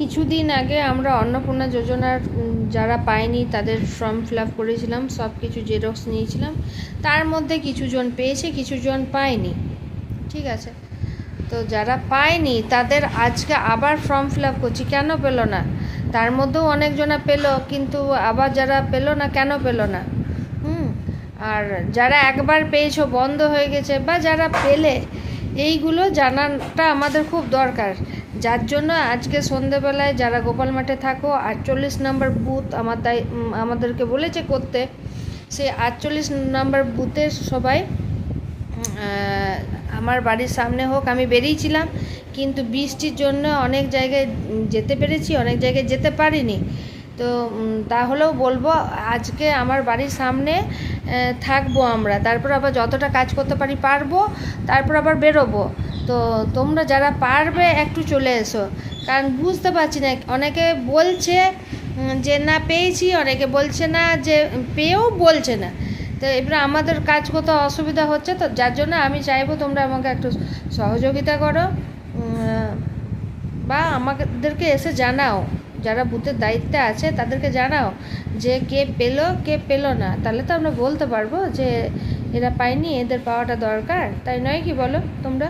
কিছুদিন আগে আমরা অন্নপূর্ণা যোজনার যারা পায়নি তাদের ফর্ম ফিল আপ করেছিলাম, সব কিছু জেরক্স নিয়েছিলাম। তার মধ্যে কিছুজন পেয়েছে, কিছুজন পায়নি। ঠিক আছে, তো যারা পায়নি তাদের আজকে আবার ফর্ম ফিল আপ করছি। কেন পেলো না? তার মধ্যেও অনেকজনা পেলো, কিন্তু আবার যারা পেলো না কেন পেলো না? আর যারা একবার পেয়েছো বন্ধ হয়ে গেছে, বা যারা পেলে, এইগুলো জানাটা আমাদের খুব দরকার। যার জন্য আজকে সন্ধেবেলায় যারা গোপাল মাঠে থাকো, 48 নম্বর বুথ আমাদেরকে বলেছে করতে। সেই 48 নম্বর বুথের সবাই আমার বাড়ির সামনে হোক। আমি বেরিয়েছিলাম, কিন্তু বৃষ্টির জন্য অনেক জায়গায় যেতে পেরেছি, অনেক জায়গায় যেতে পারিনি। তো তাহলেও বলবো, আজকে আমার বাড়ির সামনে থাকবো আমরা, তারপর আবার যতটা কাজ করতে পারবো, তারপর আবার বেরোবো। তো তোমরা যারা পারবে একটু চলে এসো, কারণ বুঝতে পারছি না, অনেকে বলছে যে না পেয়েছি, অনেকে বলছে না যে পেয়েও বলছে না। তো এবার আমাদের কাজ করতে অসুবিধা হচ্ছে, তো যার জন্য আমি চাইবো তোমরা আমাকে একটু সহযোগিতা করো, বা আমাদেরকে এসে জানাও, যারা বুথের দায়িত্বে আছে তাদেরকে জানাও যে কে পেলো কে পেলো না। তাহলে তো আমরা বলতে পারবো যে এরা পায়নি, এদের পাওয়াটা দরকার, তাই নয় কি বলো তোমরা?